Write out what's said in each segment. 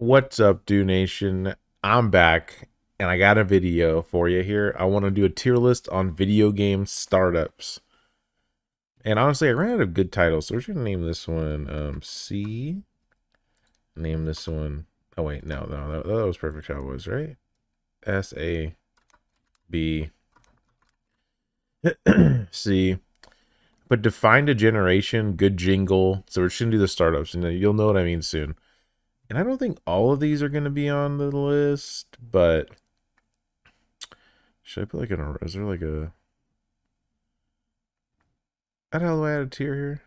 What's up, Do Nation? I'm back, and I got a video for you here. I want to do a tier list on video game startups. And honestly, I ran out of good titles, so we're just gonna name this one C. Name this one. Oh wait, no, that was Perfect Cowboys, right? SAB C. But defined a generation, good jingle. So we're just gonna do the startups, and you'll know what I mean soon. And I don't think all of these are going to be on the list, but should I put like is there like a, how the hell do I add a tier here?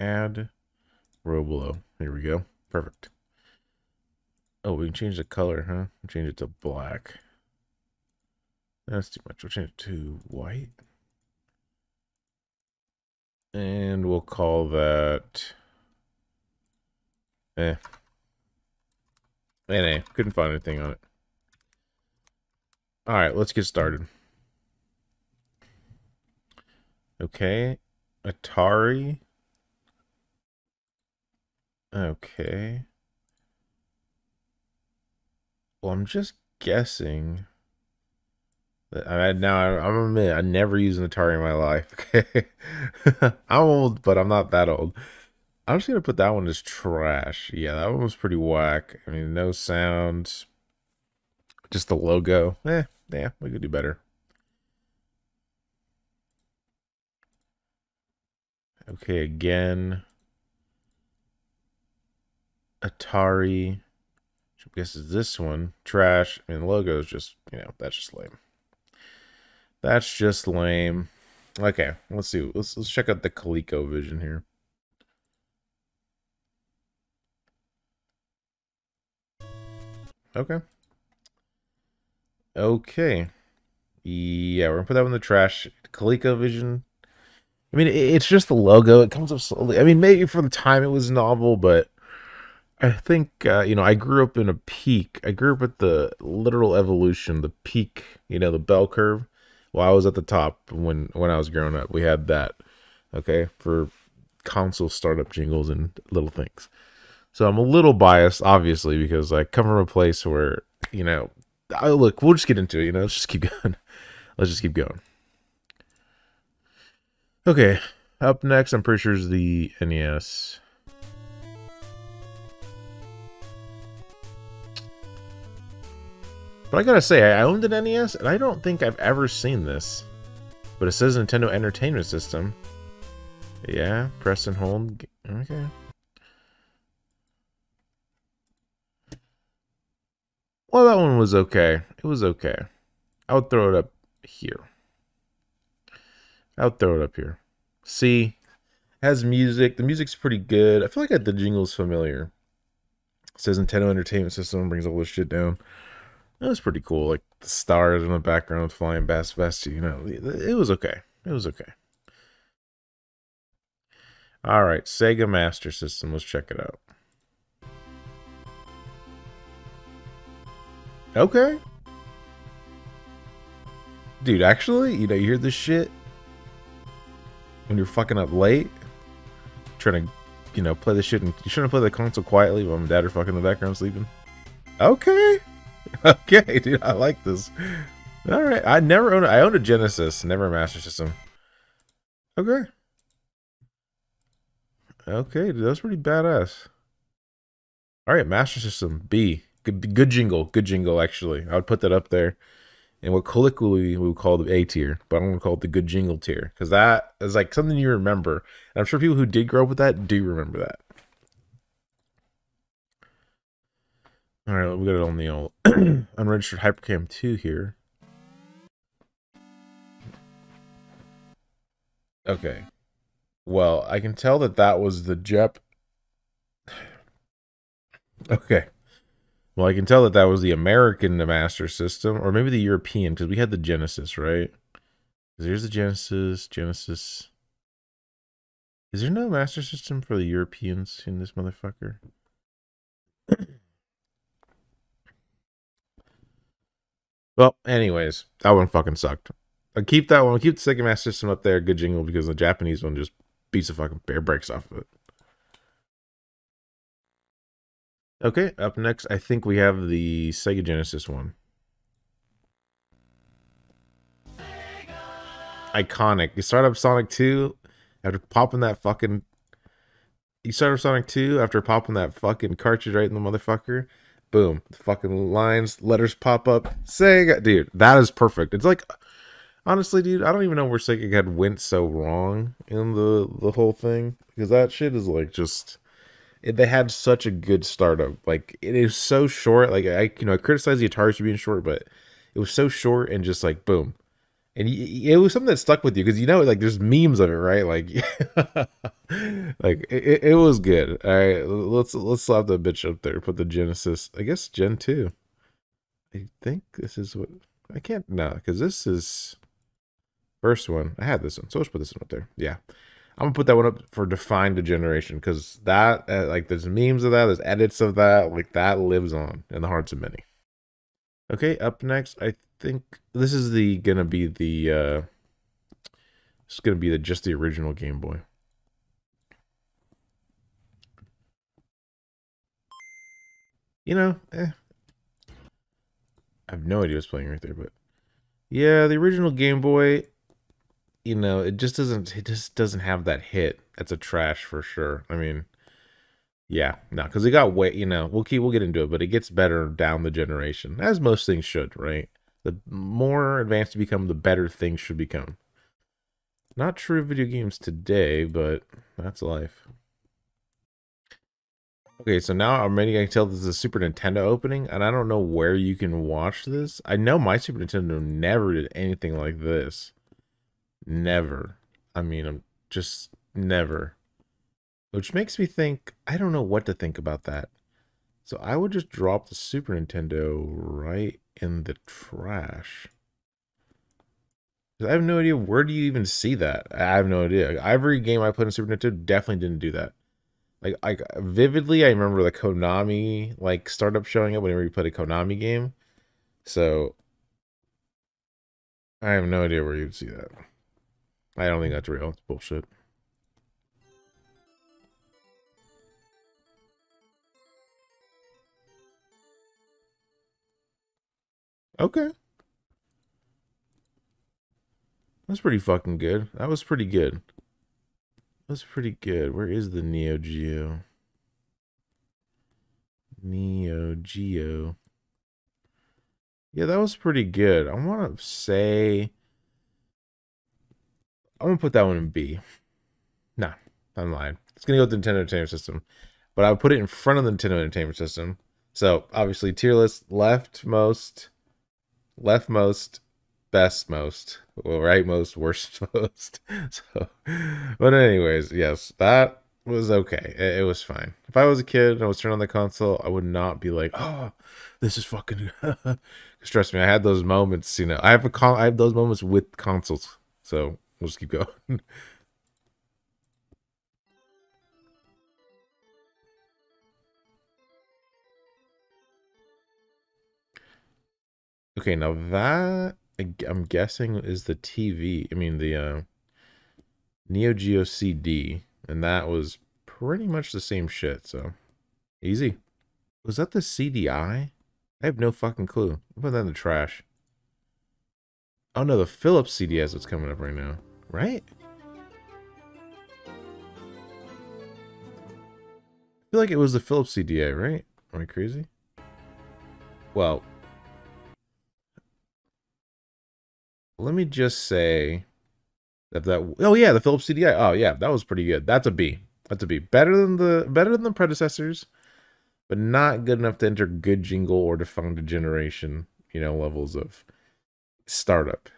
Add row below. Here we go. Perfect. Oh, we can change the color, huh? Change it to black. That's too much. We'll change it to white. And we'll call that NA. Couldn't find anything on it. All right, let's get started. Okay. Atari. Okay. Well, I'm just guessing that I'm admit I never used an Atari in my life. Okay. I'm old, but I'm not that old. I'm just gonna put that one as trash. Yeah, that one was pretty whack. I mean, no sound, just the logo. Yeah, we could do better. Okay, again, Atari. I guess is this one trash. I mean, the logo is just, that's just lame. That's just lame. Okay, let's see. Let's check out the Coleco Vision here. Okay. Okay. Yeah, we're gonna put that one in the trash. Coleco Vision. I mean, it's just the logo. It comes up slowly. I mean, maybe for the time it was novel, but I think I grew up in a peak. I grew up at the literal evolution, the peak. The bell curve. Well, I was at the top when I was growing up. We had that. Okay, for console startup jingles and little things. So I'm a little biased, obviously, because I come from a place where look. We'll just get into it. Let's just keep going. Let's just keep going. Okay, up next, I'm pretty sure is the NES. But I gotta say, I owned an NES, and I don't think I've ever seen this. But it says Nintendo Entertainment System. Yeah, press and hold. Okay. Well, that one was okay. It was okay. I would throw it up here. I would throw it up here. See, has music. The music's pretty good. I feel like the jingle's familiar. It says Nintendo Entertainment System, brings all this shit down. It was pretty cool. Like the stars in the background flying past. It was okay. It was okay. All right, Sega Master System. Let's check it out. Okay. Dude, actually, you hear this shit when you're fucking up late, trying to, play this shit, and you shouldn't play the console quietly while mom and dad are fucking in the background sleeping. Okay. Okay, dude, I like this. All right, I owned a Genesis, never a Master System. Okay. Okay, dude, that's pretty badass. All right, Master System B. Good jingle. Good jingle, actually. I would put that up there. And what colloquially we would call the A tier, but I don't want to call it the good jingle tier, because that is like something you remember. And I'm sure people who did grow up with that do remember that. All right, we got it on the old unregistered Hypercam 2 here. Okay. Well, I can tell that was the Jep. Okay. Well, I can tell that was the American Master System, or maybe the European, because we had the Genesis, right? There's the Genesis. Is there no Master System for the Europeans in this motherfucker? Well, anyways, that one fucking sucked. I'll keep that one. I'll keep the Sega Master System up there, good jingle, because the Japanese one just beats the fucking bear breaks off of it. Okay, up next, I think we have the Sega Genesis one. Iconic. You start up Sonic 2 after popping that fucking. You start up Sonic 2 after popping that fucking cartridge right in the motherfucker. Boom. The fucking lines, letters pop up. Sega. Dude, that is perfect. It's like, honestly, dude, I don't even know where Sega had went so wrong in the whole thing. Because that shit is like just. They had such a good startup. Like, it is so short. Like, I criticize the Atari for being short, but it was so short and just like, boom. And it was something that stuck with you because like there's memes of it, right? Like, like it was good. All right, let's slap that bitch up there. Put the Genesis, I guess Gen 2. I think this is what I can't because this is first one. I had this one, so let's put this one up there. Yeah, I'm gonna put that one up for defined a generation because that like there's memes of that, there's edits of that, like that lives on in the hearts of many. Okay, up next, I think this is gonna be the it's gonna be just the original Game Boy. I have no idea what's playing right there, but yeah, the original Game Boy. It just doesn't have that hit. That's a trash for sure. I mean, yeah, no, because it got way. We'll get into it, but it gets better down the generation, as most things should, right? The more advanced you become, the better things should become. Not true of video games today, but that's life. Okay, so now I'm ready. I can tell this is a Super Nintendo opening, and I don't know where you can watch this. I know my Super Nintendo never did anything like this. Never. I mean, I'm just never. Which makes me think, I don't know what to think about that. So I would just drop the Super Nintendo right in the trash. I have no idea, where do you even see that? I have no idea. Every game I played on Super Nintendo definitely didn't do that. Like vividly, I remember the Konami like startup showing up whenever you played a Konami game. So I have no idea where you'd see that. I don't think that's real. It's bullshit. Okay, that's pretty fucking good. That was pretty good. That's pretty good. Where is the Neo Geo? Neo Geo. Yeah, that was pretty good. I want to say I'm gonna put that one in B. Nah, I'm lying. It's gonna go with the Nintendo Entertainment System, but I would put it in front of the Nintendo Entertainment System. So obviously tier list leftmost, best most, well, right most, worst most. So, but anyways, yes, that was okay. It was fine. If I was a kid and I was turning on the console, I would not be like, oh, this is fucking. Trust me, I had those moments. I have those moments with consoles. So we'll just keep going. Okay, now that I'm guessing is the TV. I mean the Neo Geo CD, and that was pretty much the same shit. So easy. Was that the CDI? I have no fucking clue. I'll put that in the trash. Oh no, the Philips CDS that's coming up right now. Right? I feel like it was the Philips CDA, right? Am I crazy? Well, let me just say that oh yeah, the Philips CDI. Oh yeah, that was pretty good. That's a B. That's a B. Better than the predecessors, but not good enough to enter good jingle or to found a generation, levels of startup.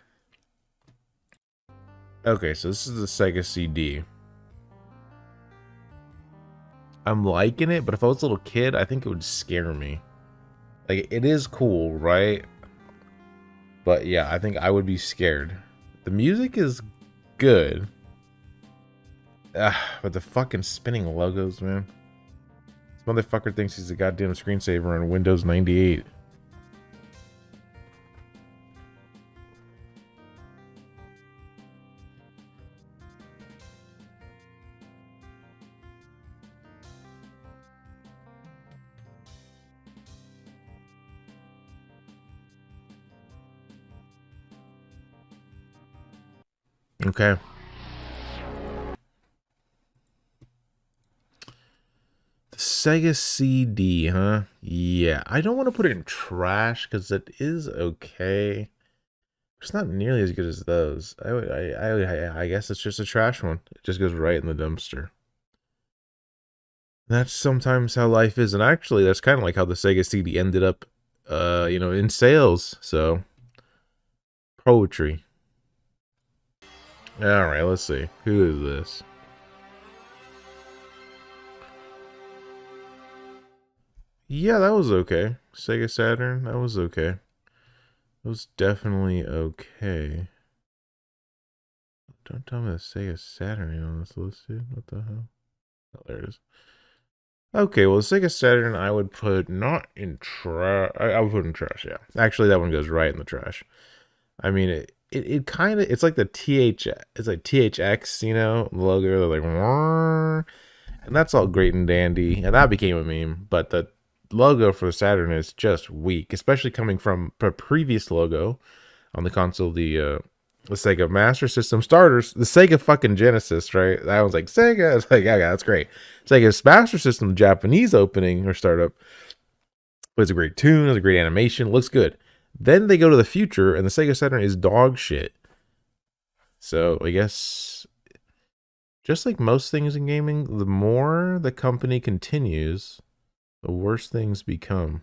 Okay, so this is the Sega CD. I'm liking it, but if I was a little kid, I think it would scare me. Like, it is cool, right? But yeah, I think I would be scared. The music is good. But the fucking spinning logos, man. This motherfucker thinks he's a goddamn screensaver on Windows 98. Okay. The Sega CD, huh? Yeah, I don't want to put it in trash because it is okay. It's not nearly as good as those. I guess it's just a trash one. It just goes right in the dumpster. That's sometimes how life is, and actually, that's kind of like how the Sega CD ended up, in sales. So, poetry. All right, let's see. Who is this? Yeah, that was okay. Sega Saturn, that was okay. It was definitely okay. Don't tell me the Sega Saturn ain't on this list, dude. What the hell? Oh, there it is. Okay, well, the Sega Saturn I would put not in trash. I would put in trash, yeah. Actually, that one goes right in the trash. I mean, it kind of, it's like the it's like THX, logo. They're like, "Wah," and that's all great and dandy. And that became a meme. But the logo for the Saturn is just weak, especially coming from a previous logo on the console, the Sega Master System starters, the Sega fucking Genesis, right? That was like Sega. It's like, yeah, that's great. Sega's Master System Japanese opening or startup was a great tune, it was a great animation, looks good. Then they go to the future, and the Sega Saturn is dog shit. So I guess, just like most things in gaming, the more the company continues, the worse things become.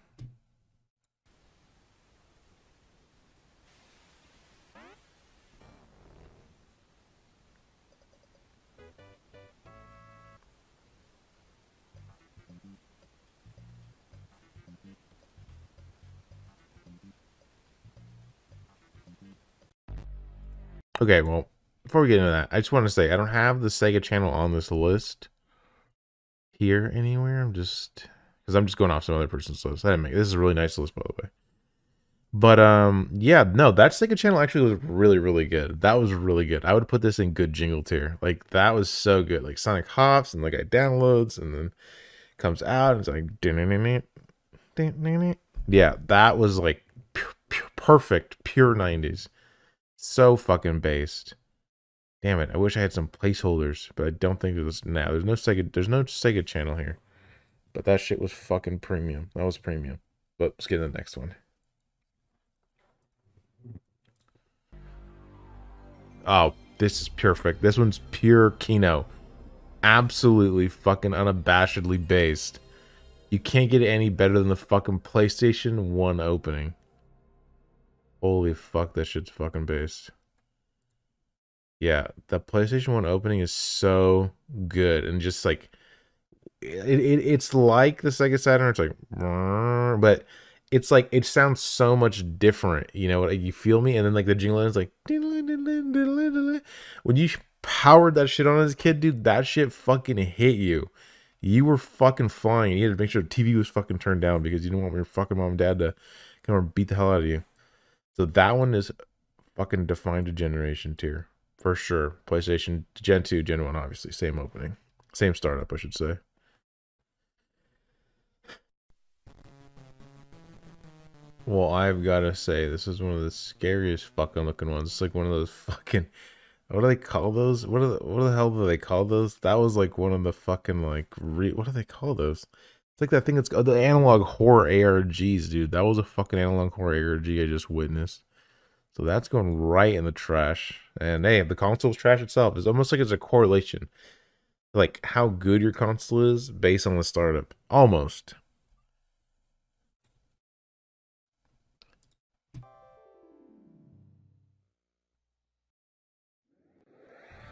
Okay, well, before we get into that, I just want to say I don't have the Sega channel on this list here anywhere. I'm just going off some other person's list. I didn't make this is a really nice list, by the way. But yeah, no, that Sega channel actually was really, really good. That was really good. I would put this in good jingle tier. Like that was so good. Like Sonic hops and like I downloads and then comes out and it's like yeah, that was like perfect, pure 90s. So fucking based. Damn it, I wish I had some placeholders, but I don't think there's now. There's no Sega channel here. But that shit was fucking premium. That was premium. But let's get to the next one. Oh, this is perfect. This one's pure Kino. Absolutely fucking unabashedly based. You can't get it any better than the fucking PlayStation 1 opening. Holy fuck, that shit's fucking based. Yeah, the PlayStation 1 opening is so good. And just like, it's like the Sega Saturn. It's like, but it's like, it sounds so much different. You know what? You feel me? And then like the jingle is like, when you powered that shit on as a kid, dude, that shit fucking hit you. You were fucking flying. You had to make sure the TV was fucking turned down because you didn't want your fucking mom and dad to come and beat the hell out of you. So that one is fucking defined a generation tier. For sure. PlayStation Gen 2, Gen 1, obviously. Same opening. Same startup, I should say. Well, I've got to say, this is one of the scariest fucking looking ones. It's like one of those fucking, what do they call those? What the hell do they call those? That was like one of the fucking like, what do they call those? It's like that thing that's the analog horror ARGs, dude. That was a fucking analog horror ARG I just witnessed. So that's going right in the trash. And hey, the console's trash itself. It's almost like it's a correlation. Like how good your console is based on the startup. Almost.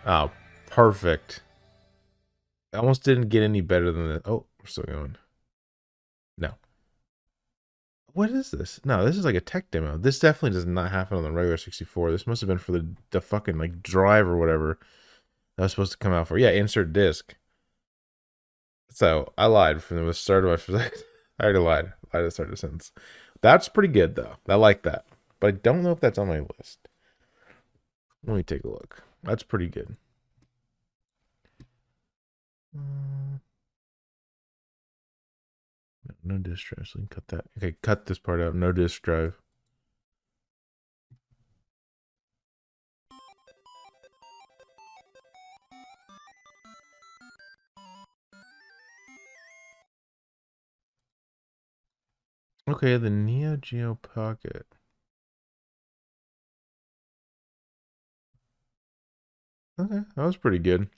Oh, perfect. I almost didn't get any better than that. Oh, we're still going. No. What is this? No, this is like a tech demo. This definitely does not happen on the regular 64. This must have been for the fucking like drive or whatever that was supposed to come out for. Yeah, insert disc. So I lied from the start of my. I already lied. I lied to start the sentence. That's pretty good though. I like that, but I don't know if that's on my list. Let me take a look. That's pretty good. No disk drive. So we can cut that. Okay, cut this part out. No disk drive. Okay, the Neo Geo Pocket. Okay, that was pretty good.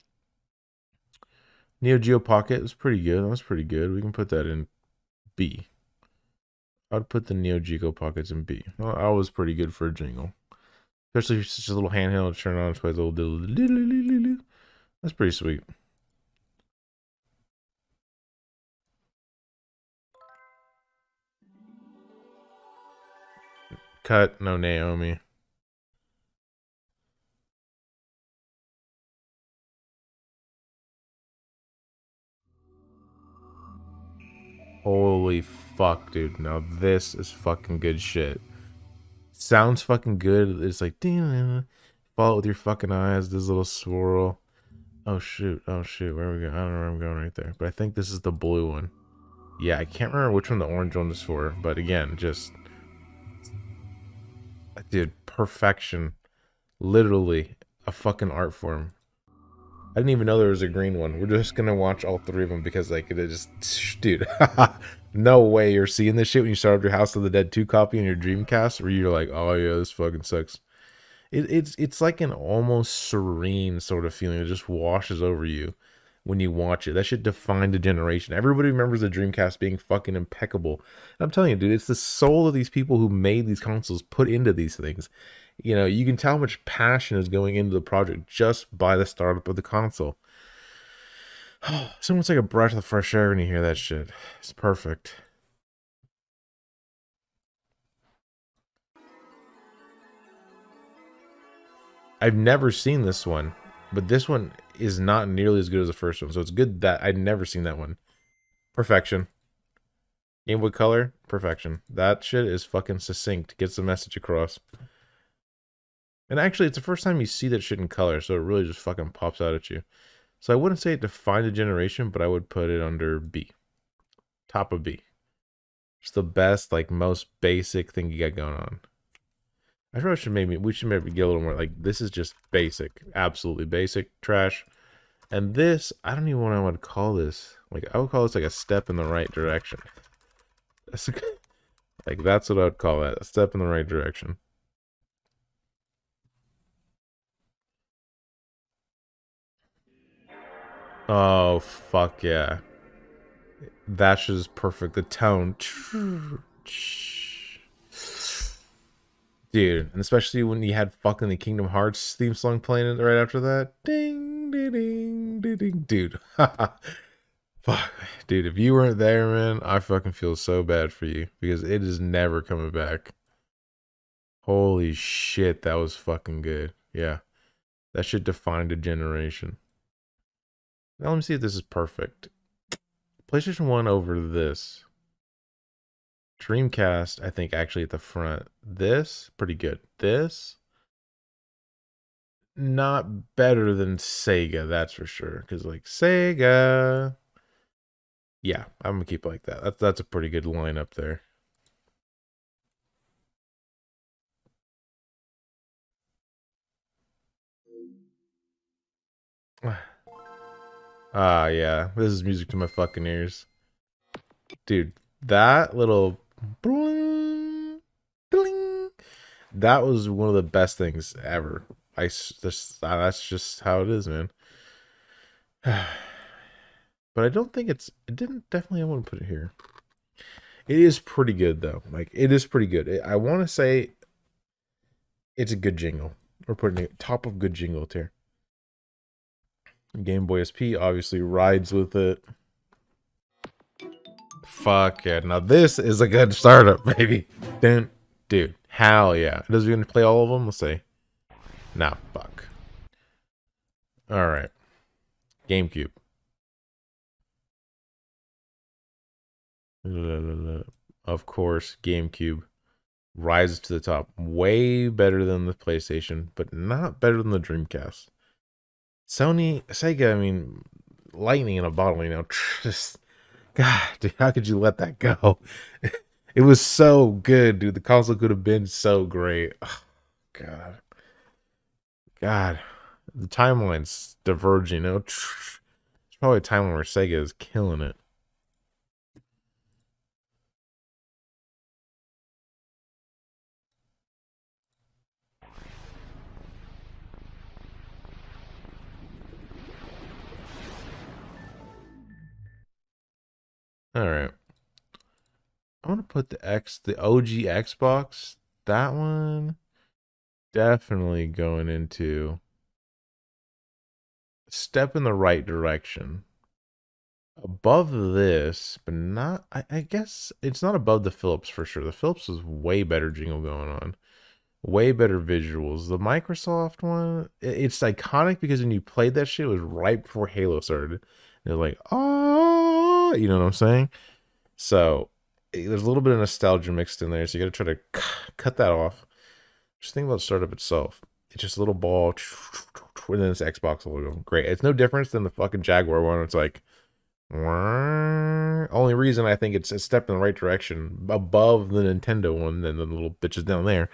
Neo Geo Pocket was pretty good. That was pretty good. We can put that in B. I'd put the Neo Geo Pockets in B. Well, that was pretty good for a jingle. Especially if it's just a little handheld to turn on. It's a little. That's pretty sweet. Cut. No Naomi. Holy fuck, dude. Now this is fucking good shit. Sounds fucking good. It's like, damn. Follow it with your fucking eyes. This little swirl. Oh shoot. Oh shoot. Where are we going? I don't know where I'm going right there. But I think this is the blue one. Yeah, I can't remember which one the orange one is for. But again, just. Dude, perfection. Literally a fucking art form. I didn't even know there was a green one. We're just gonna watch all three of them because, like, it just, dude, no way you're seeing this shit when you start up your House of the Dead 2 copy in your Dreamcast, where you're like, oh yeah, this fucking sucks. It's like an almost serene sort of feeling. It just washes over you when you watch it. That shit defined a generation. Everybody remembers the Dreamcast being fucking impeccable. And I'm telling you, dude, it's the soul of these people who made these consoles put into these things. You know, you can tell how much passion is going into the project just by the startup of the console. It's almost like a breath of fresh air when you hear that shit. It's perfect. I've never seen this one, but this one is not nearly as good as the first one. So it's good that I'd never seen that one. Perfection. Game Boy Color, perfection. That shit is fucking succinct. Gets the message across. And actually, it's the first time you see that shit in color, so it really just fucking pops out at you. So I wouldn't say it defined a generation, but I would put it under B. Top of B. It's the best, like, most basic thing you got going on. I probably should we should maybe get a little more, like, this is just basic. Absolutely basic trash. And this, I don't even know what I would call this. Like, I would call this like a step in the right direction. That's like, that's what I would call that. A step in the right direction. Oh, fuck yeah. That's just perfect. The tone. Dude, and especially when you had fucking the Kingdom Hearts theme song playing right after that. Ding, ding, ding, ding, ding. Dude. Fuck. Dude, if you weren't there, man, I fucking feel so bad for you because it is never coming back. Holy shit, that was fucking good. Yeah. That shit defined a generation. Now let me see if this is perfect. PlayStation 1 over this. Dreamcast, I think, actually at the front. This, pretty good. This, not better than Sega, that's for sure. Because, like, Sega. Yeah, I'm going to keep it like that. That's a pretty good lineup there. Ah, yeah. This is music to my fucking ears. Dude, that little bling, bling, that was one of the best things ever. That's just how it is, man. But I don't think it didn't definitely, I want to put it here. It is pretty good though. Like, it is pretty good. I want to say it's a good jingle. We're putting it top of good jingle tier. Game Boy SP obviously rides with it. Fuck yeah. Now this is a good startup, baby. Dude, hell yeah. Does he gonna play all of them? Let's see. Nah, fuck. Alright. Gamecube. Of course, Gamecube rises to the top. Way better than the PlayStation, but not better than the Dreamcast. Sega, I mean, lightning in a bottle, you know. Just, God, dude, how could you let that go? It was so good, dude. The console could have been so great. Oh, God. God. The timeline's diverging, you know. It's probably a timeline where Sega is killing it. All right. I want to put the OG Xbox. That one definitely going into step in the right direction. Above this, but not, I guess it's not above the Philips for sure. The Philips is way better jingle going on. Way better visuals. The Microsoft one, it's iconic because when you played that shit, it was right before Halo started. And it was like, oh, you know what I'm saying? So there's a little bit of nostalgia mixed in there. So you got to try to cut that off. Just think about startup itself. It's just a little ball, and then it's Xbox logo. Great. It's no difference than the fucking Jaguar one. It's like, only reason I think it's a step in the right direction above the Nintendo one and the little bitches down there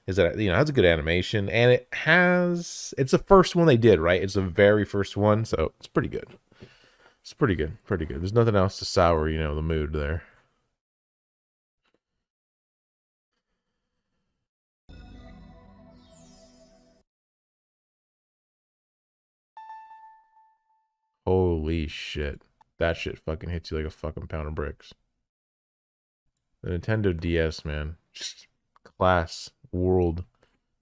is that, you know, it has a good animation, and it's the first one they did, right? It's the very first one, so it's pretty good. It's pretty good, pretty good. There's nothing else to sour, you know, the mood there. Holy shit. That shit fucking hits you like a fucking pound of bricks. The Nintendo DS, man. Just class, world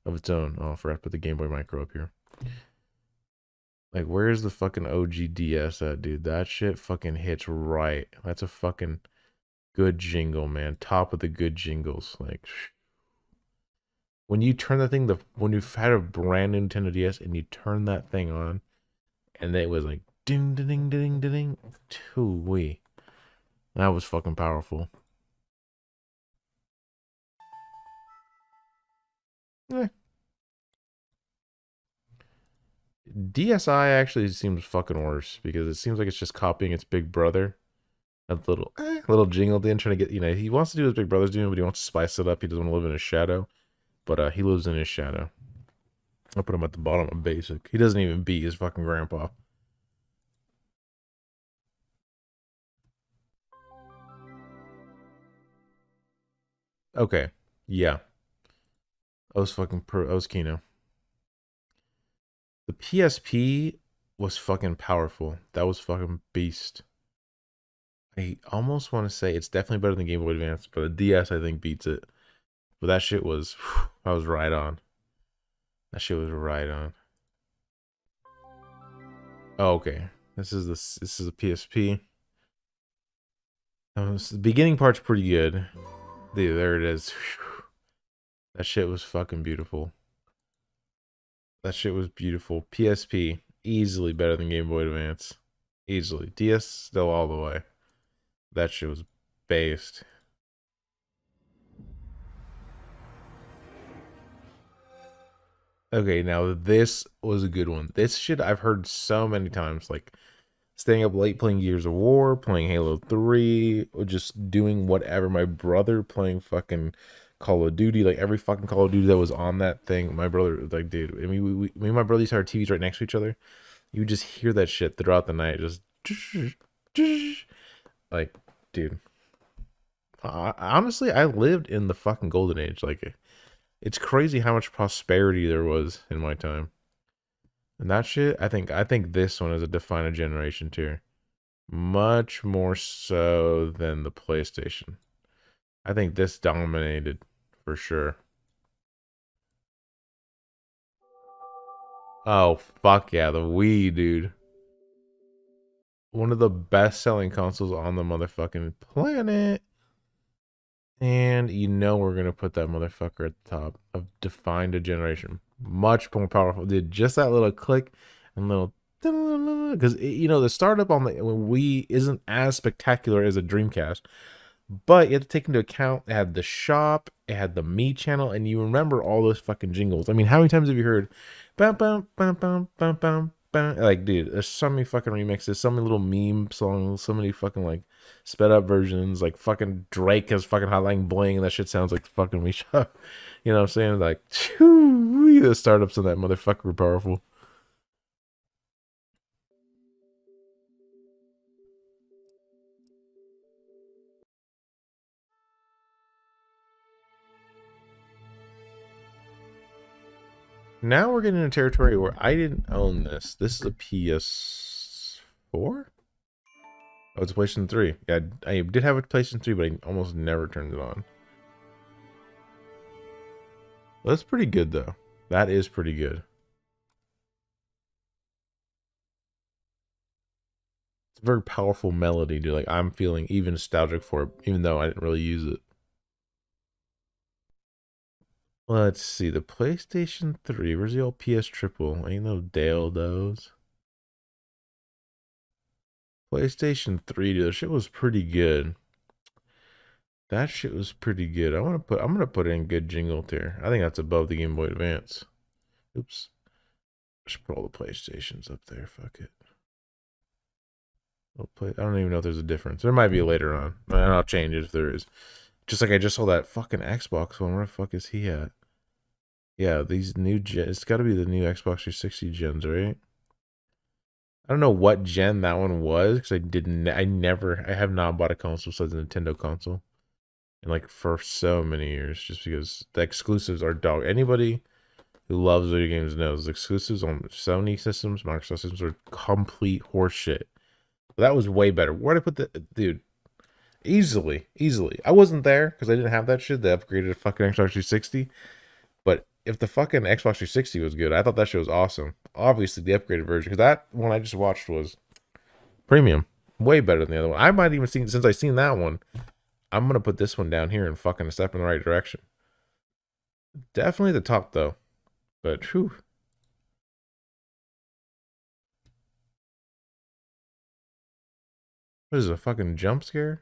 of its own. Oh, I forgot to put the Game Boy Micro up here. Like, where's the fucking OG DS at, dude? That shit fucking hits right. That's a fucking good jingle, man. Top of the good jingles. Like, when you turn that thing, when you've had a brand new Nintendo DS and you turn that thing on, and it was like ding ding ding ding ding ding, too-wee. That was fucking powerful. Eh. DSi actually seems fucking worse because it seems like it's just copying its big brother. A little jingle in trying to get, you know, he wants to do what his big brother's doing, but he wants to spice it up. He doesn't want to live in his shadow, but he lives in his shadow. I'll put him at the bottom of basic. He doesn't even beat his fucking grandpa. Okay, yeah, I was Kino. The PSP was fucking powerful. That was fucking beast. I almost want to say it's definitely better than Game Boy Advance, but the DS I think beats it. But that shit was, I was right on. That shit was right on. Oh, okay. This is a PSP. The beginning part's pretty good. Dude, there it is. That shit was fucking beautiful. That shit was beautiful. PSP, easily better than Game Boy Advance. Easily. DS, still all the way. That shit was based. Okay, now this was a good one. This shit I've heard so many times. Like, staying up late playing Gears of War, playing Halo 3, or just doing whatever. My brother playing fucking Call of Duty, like every fucking Call of Duty that was on that thing. My brother, like, dude, I mean, me and my brother used to have our TVs right next to each other. You would just hear that shit throughout the night, just like, dude. Honestly, I lived in the fucking golden age. Like, it's crazy how much prosperity there was in my time. And that shit, I think this one is a define a generation tier. Much more so than the PlayStation. I think this dominated for sure. Oh, fuck yeah, the Wii, dude. One of the best selling consoles on the motherfucking planet. And you know we're gonna put that motherfucker at the top of defined a generation. Much more powerful. Did just that little click and little because you know the startup on the Wii isn't as spectacular as a Dreamcast. But you have to take into account it had the shop, it had the me channel, and you remember all those fucking jingles. I mean, how many times have you heard bum bum bum bum bum bum bum? Like, dude, there's so many fucking remixes, so many little meme songs, so many fucking like sped up versions. Like fucking Drake has fucking Hotline Bling, and that shit sounds like fucking me shop. You know what I'm saying? Like, the startups in that motherfucker were powerful. Now we're getting into territory where I didn't own this. This is a PS4? Oh, it's a PlayStation 3. Yeah, I did have a PlayStation 3, but I almost never turned it on. Well, that's pretty good, though. That is pretty good. It's a very powerful melody, dude. Like, I'm feeling even nostalgic for it, even though I didn't really use it. Let's see. The PlayStation 3. Where's the old PS Triple? Ain't no Dale those. PlayStation 3, dude. That shit was pretty good. That shit was pretty good. I'm gonna put in good jingle tier. I think that's above the Game Boy Advance. Oops. I should put all the PlayStations up there. Fuck it. I don't even know if there's a difference. There might be later on. And I'll change it if there is. Just like I just saw that fucking Xbox one. Where the fuck is he at? Yeah, these new gen. It's got to be the new Xbox 360 gens, right? I don't know what gen that one was because I have not bought a console besides a Nintendo console, and like for so many years, just because the exclusives are dog. Anybody who loves video games knows exclusives on Sony systems, Microsoft systems are complete horseshit. That was way better. Where did I put the dude? Easily. I wasn't there because I didn't have that shit. They upgraded a fucking Xbox 360. But if the fucking Xbox 360 was good, I thought that shit was awesome. Obviously, the upgraded version, because that one I just watched was premium, way better than the other one. I might even since I seen that one, I'm gonna put this one down here and fucking step in the right direction. Definitely the top though, but whew. What is it, a fucking jump scare?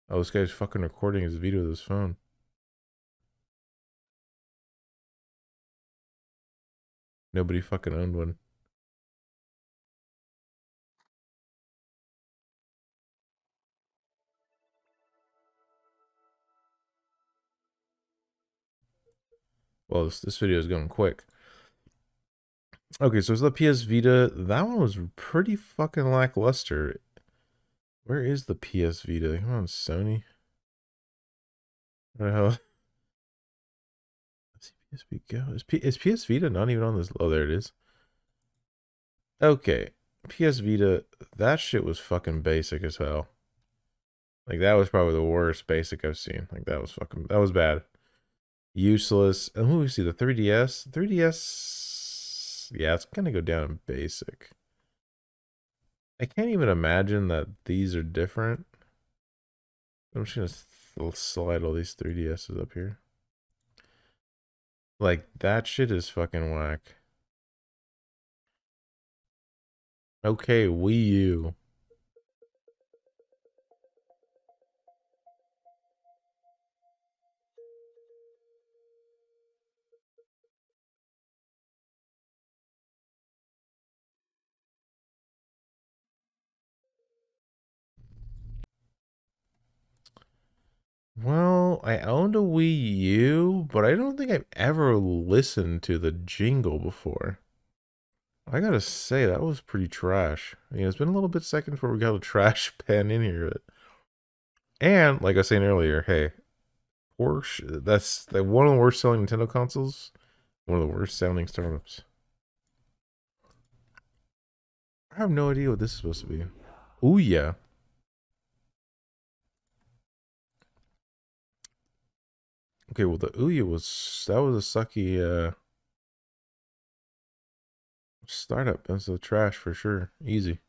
Oh, this guy's fucking recording his video with his phone. Nobody fucking owned one. Well, this video is going quick. Okay, so it's the PS Vita. That one was pretty fucking lackluster. Where is the PS Vita? Come on, Sony. Where the hell? Let's see, PSP go. Is PS Vita not even on this? Oh, there it is. Okay, PS Vita. That shit was fucking basic as hell. Like that was probably the worst basic I've seen. Like that was bad. Useless. And who we see the 3DS? 3DS. Yeah, it's gonna go down in basic. I can't even imagine that these are different. I'm just gonna slide all these 3DSs up here. Like, that shit is fucking whack. Okay, Wii U. Well, I owned a Wii U, but I don't think I've ever listened to the jingle before. I gotta say, that was pretty trash. It's been a little bit seconds before we got a trash pan in here. And, like I was saying earlier, hey, Porsche, that's one of the worst selling Nintendo consoles, one of the worst sounding startups. I have no idea what this is supposed to be. Ooh, yeah. Okay, well, the Ouya that was a sucky, startup. That's the trash for sure. Easy.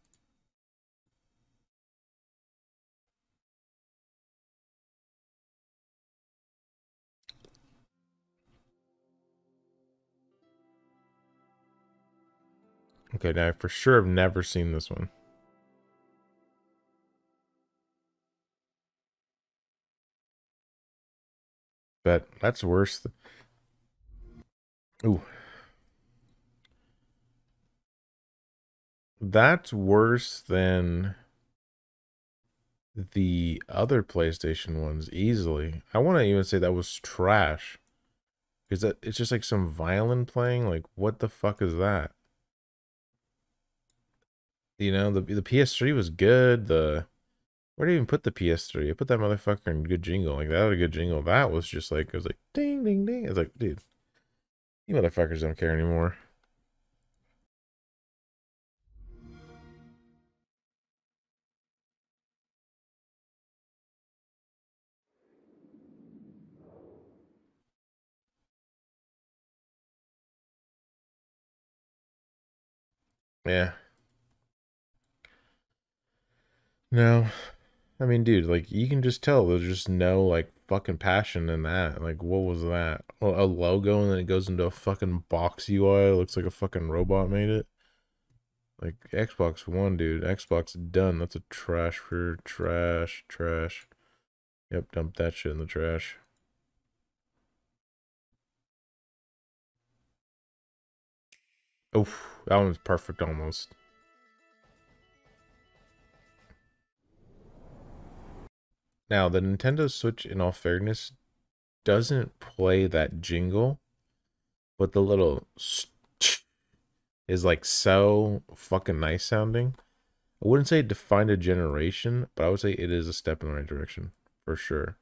Okay, now I for sure have never seen this one. But that's worse. Ooh. That's worse than the other PlayStation ones easily. I want to even say that was trash. Because it's just like some violin playing. Like, what the fuck is that? The PS3 was good. Where did I even put the PS3? I put that motherfucker in good jingle. Like, that had a good jingle. That was just like, it was like, ding, ding, ding. It's like, dude, you motherfuckers don't care anymore. Yeah. No. I mean, dude, like you can just tell there's just no like fucking passion in that. Like, what was that? A logo, and then it goes into a fucking box UI. It looks like a fucking robot made it. Like Xbox One, dude. Xbox done. That's a trash for trash, trash. Yep, dump that shit in the trash. Oof, that one's perfect almost. Now, the Nintendo Switch, in all fairness, doesn't play that jingle, but the little is like so fucking nice sounding. I wouldn't say it defined a generation, but I would say it is a step in the right direction for sure.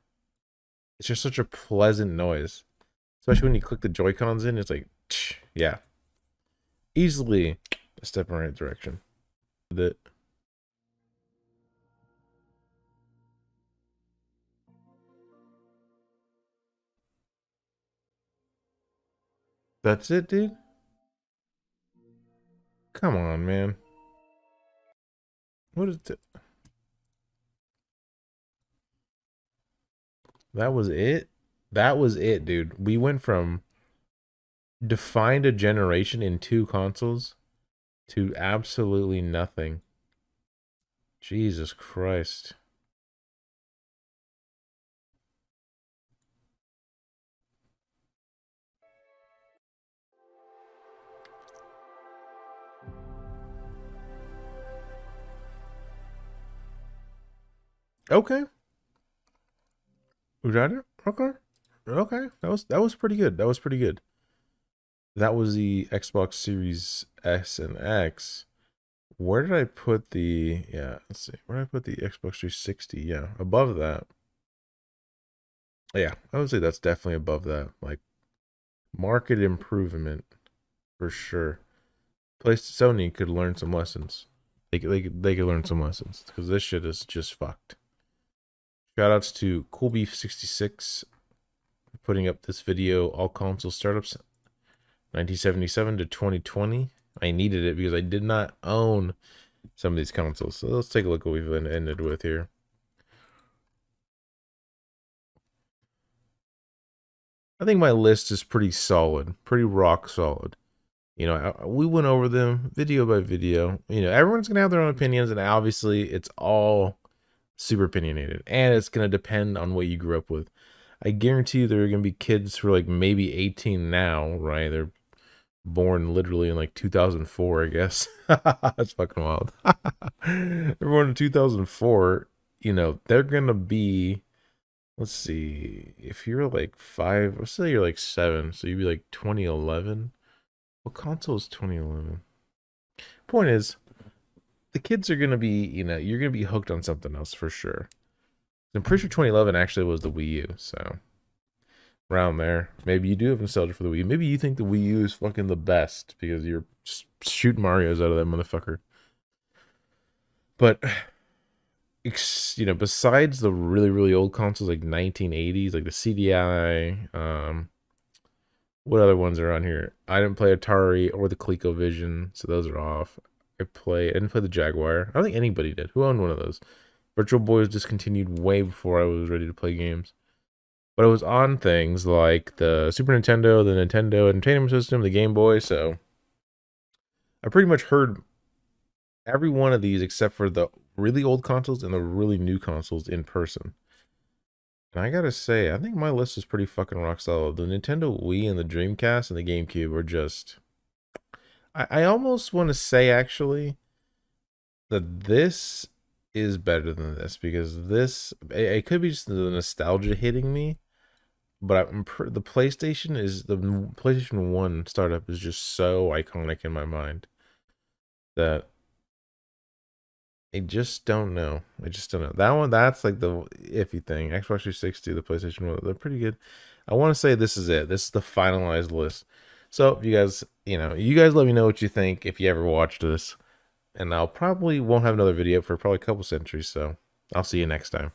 It's just such a pleasant noise, especially when you click the Joy-Cons in. It's like, yeah, easily a step in the right direction. That that's it, dude. Come on, man. What is it? That was it. That was it, dude. We went from defined a generation in two consoles to absolutely nothing. Jesus Christ. Okay. Was that it? Okay. Okay. That was pretty good. That was pretty good. That was the Xbox Series S and X. Where did I put the let's see. Where did I put the Xbox 360? Yeah, above that. Yeah, I would say that's definitely above that. Like market improvement for sure. Place Sony could learn some lessons. They could learn some lessons because this shit is just fucked. Shoutouts to Cool Beef 66 putting up this video. All console startups 1977 to 2020. I needed it because I did not own some of these consoles. So let's take a look at what we've ended with here. I think my list is pretty solid, pretty rock solid. You know, we went over them video by video. You know, everyone's gonna have their own opinions, and obviously, it's all super opinionated, and it's gonna depend on what you grew up with. I guarantee you, there are gonna be kids who are like maybe 18 now, right? They're born literally in like 2004, I guess. That's fucking wild. They're born in 2004. You know, they're gonna be. Let's see. If you're like 5, let's say you're like 7, so you'd be like 2011. What console is 2011? Point is, the kids are gonna be, you know, you're gonna be hooked on something else for sure. I'm pretty sure 2011 actually was the Wii U, so around there. Maybe you do have nostalgia for the Wii U. Maybe you think the Wii U is fucking the best because you're just shooting Mario's out of that motherfucker. But you know, besides the really really old consoles like 1980s, like the CDI, what other ones are on here? I didn't play Atari or the Coleco Vision, so those are off. I didn't play the Jaguar. I don't think anybody did. Who owned one of those? Virtual Boy was discontinued way before I was ready to play games. But it was on things like the Super Nintendo, the Nintendo Entertainment System, the Game Boy, so I pretty much heard every one of these except for the really old consoles and the really new consoles in person. And I gotta say, I think my list is pretty fucking rock solid. The Nintendo Wii and the Dreamcast and the GameCube are just. I almost want to say actually that this is better than this because this it could be just the nostalgia hitting me, but the PlayStation 1 startup is just so iconic in my mind that I just don't know. I just don't know. That one, that's like the iffy thing. Xbox 360, the PlayStation 1, they're pretty good. I want to say this is it. This is the finalized list. So, if you guys, you guys let me know what you think if you ever watched this. And I'll probably won't have another video for probably a couple centuries. So, I'll see you next time.